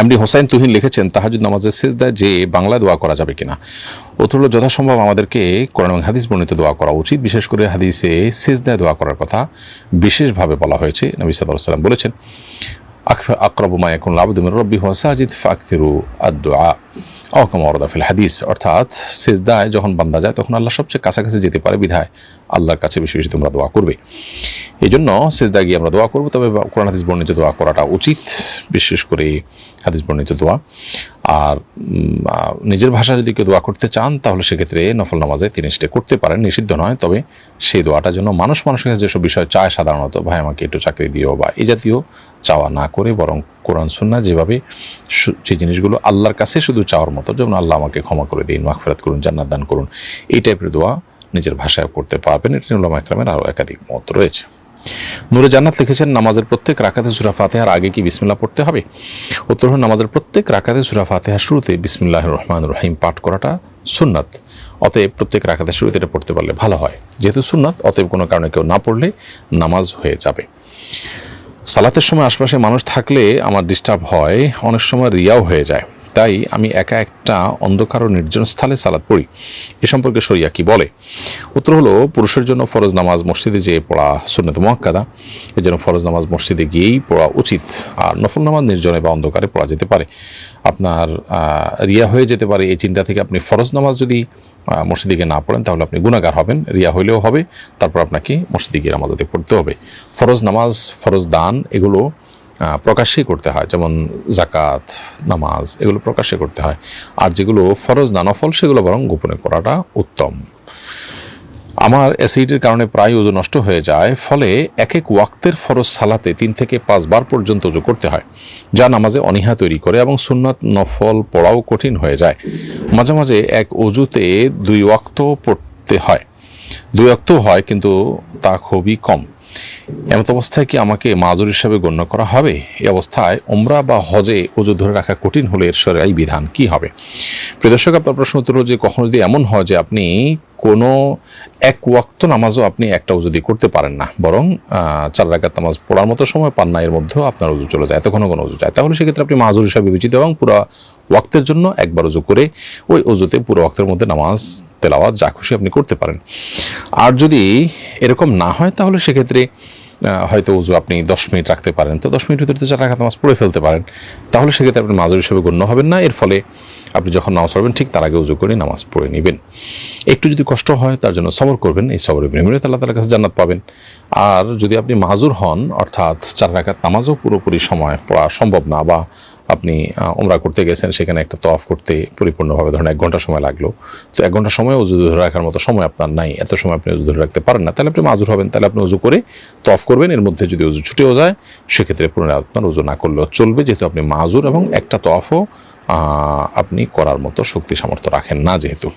MD Hossain Tuhin লিখেছেন, তাহাজ্জুদ নামাজের সিজদায় যে বাংলা দোয়া করা যাবে কিনা। উত্তর হলো, যথাসম্ভব আমাদেরকে কোরআন এবং হাদিস বর্ণিত দোয়া করা উচিত। বিশেষ করে হাদিসে সিজদায় দোয়া করার কথা বিশেষভাবে বলা হয়েছে। নবী সাল্লাল্লাহু আলাইহি ওয়াসাল্লাম বলেছেন, আকরাবু মা ইয়াকুনুল আবদু মির রাব্বিহি ওয়া সাজিদ ফাকথিরু আদ-দুআ আও কামা ওয়ারাদা ফিল হাদিস। অর্থাৎ সিজদায় যখন বান্দা যায় তখন আল্লাহ সবচেয়ে কাছাকাছি যেতে পারে, বিধায় আল্লাহর কাছে বেশি বেশি তোমরা দোয়া করবে। এই জন্য সিজদায় গিয়ে আমরা দোয়া করবো, তবে কোরআন হাদিস বর্ণিত দোয়া করাটা উচিত, বিশেষ করে হাদিস বর্ণিত দোয়া। আর নিজের ভাষা যদি কেউ দোয়া করতে চান তাহলে সেক্ষেত্রে নফল নামাজে তিনি সেটা করতে পারেন, নিষিদ্ধ নয়। তবে সেই দোয়াটার জন্য মানুষের কাছে যেসব বিষয় চায় সাধারণত, ভাই আমাকে একটু চাকরি দিও বা এই জাতীয় চাওয়া না করে, বরং কোরআন সুন্নাহ যেভাবে যে জিনিসগুলো আল্লাহর কাছে শুধু চাওয়ার মতো, যেমন আল্লাহ আমাকে ক্ষমা করে দিন, মাগফিরাত করুন, জান্নাত দান করুন, এই টাইপের দোয়া নিজের ভাষায় করতে পারবেন। এটা উলামা ইকরামের আরও একাধিক মত রয়েছে। নূরে জান্নাত লিখেছেন, নামাজের প্রত্যেক রাকাতে সূরা ফাতিহার আগে কি বিসমিল্লাহ পড়তে হবে? উত্তর হল, নামাজের প্রত্যেক রাকাতে সূরা ফাতিহার শুরুতে বিসমিল্লাহির রহমানির রহিম পাঠ করাটা সুন্নাত। অতএব প্রত্যেক রাকাতের শুরুতে এটা পড়তে পারলে ভালো হয়। যেহেতু সুন্নাত, অতএব কোনো কারণে কেউ না পড়লে নামাজ হয়ে যাবে। সালাতের সময় আশপাশে মানুষ থাকলে আমার ডিস্টার্ব হয়, অনেক সময় রিয়াও হয়ে যায়, তাই আমি একা একটা অন্ধকার ও নির্জন স্থলে সালাত পড়ি। এ সম্পর্কে শরিয়া কি বলে? উত্তর হলো, পুরুষের জন্য ফরজ নামাজ মসজিদে যেয়ে পড়া সুন্নাত মুআক্কাদা, এর জন্য ফরজ নামাজ মসজিদে গিয়েই পড়া উচিত। আর নফল নামাজ নির্জনে বা অন্ধকারে পড়া যেতে পারে। আপনার রিয়া হয়ে যেতে পারে, এই চিন্তা থেকে আপনি ফরজ নামাজ যদি মসজিদে গিয়ে না পড়েন তাহলে আপনি গুনাহগার হবেন, রিয়া হইলেও হবে, তারপর আপনাকে মসজিদে গিয়ে নামাজ আদায় করতে হবে। ফরজ নামাজ, ফরজ দান এগুলো প্রকাশ্যেই করতে হয়, যেমন যাকাত, নামাজ, এগুলো প্রকাশ্যে করতে হয়। আর যেগুলো ফরজ না নফল সেগুলো বরং গোপনে করাটা উত্তম। আমার অ্যাসিডের কারণে প্রায় ওযু নষ্ট হয়ে যায়, ফলে এক এক ওয়াক্তের ফরজ সালাতে 3 থেকে 5 বার পর্যন্ত ওযু করতে হয়, যা নামাজে অনীহা তৈরি করে এবং সুন্নাত নফল পড়াও কঠিন হয়ে যায়। মাঝে মাঝে এক ওযুতে 2 ওয়াক্ত পড়তে হয়, 2 ওয়াক্তও হয়, কিন্তু তা খুবই কম। এমত অবস্থায় কি আমাকে মাযুর হিসাবে গণ্য করা হবে? এই অবস্থায় উমরা বা হজে ওযু ধরে রাখা কঠিন হলে এর শরঈ বিধান কি হবে? প্রিয় দর্শক, আপনার প্রশ্ন উত্তর হলো যে, কখনো যদি এমন হয় যে আপনি কোনো এক ওয়াক্ত নামাজও আপনি একটা ওযু দিয়ে করতে পারেন না, বরং 4 রাকাত নামাজ পড়ার মতো সময় পান না, এর মধ্যেও আপনার ওযু চলে যায়, এত ঘন ঘন ওযু যায়, তাহলে সেক্ষেত্রে আপনি মাযুর হিসাবে বিবেচিত এবং পুরো ওয়াক্তের জন্য একবার ওযু করে ওই ওযুতে পুরো ওয়াক্তের মধ্যে নামাজ তেলাওয়াত যা খুশি আপনি করতে পারেন। আর যদি এরকম না হয় তাহলে সেক্ষেত্রে হয়তো ওযু আপনি 10 মিনিট রাখতে পারেন, তো 10 মিনিট ভিতরে তো 4 রাকাত নামাজ পড়ে ফেলতে পারেন, তাহলে সেক্ষেত্রে আপনি মাযুর হিসেবে গণ্য হবেন না। এর ফলে আপনি যখন নামাজ পড়বেন ঠিক তার আগে ওযু করে নামাজ পড়ে নেবেন। একটু যদি কষ্ট হয় তার জন্য সবর করবেন, এই সবরের বিনিময়ে আল্লাহ তাআলার কাছে জান্নাত পাবেন। আর যদি আপনি মাযুর হন, অর্থাৎ 4 রাকাত নামাজও পুরোপুরি সময় পড়া সম্ভব না, বা আপনি উমরা করতে গেছেন, সেখানে একটা তওয়াফ করতে পরিপূর্ণভাবে ধরেন 1 ঘন্টা সময় লাগলো, তো 1 ঘন্টা সময় ওযু ধরে রাখার মতো সময় আপনার নাই, এত সময় আপনি ওযু ধরে রাখতে পারেন না, তাহলে আপনি মাযুর হবেন। তাহলে আপনি ওযু করে তওয়াফ করবেন, এর মধ্যে যদি ওযু ছুটেও যায় সেক্ষেত্রে পুনরায় আপনার ওযু না করলেও চলবে, যেহেতু আপনি মাযুর এবং একটা তওয়াফও আপনি করার মতো শক্তি সামর্থ্য রাখেন না যেহেতু।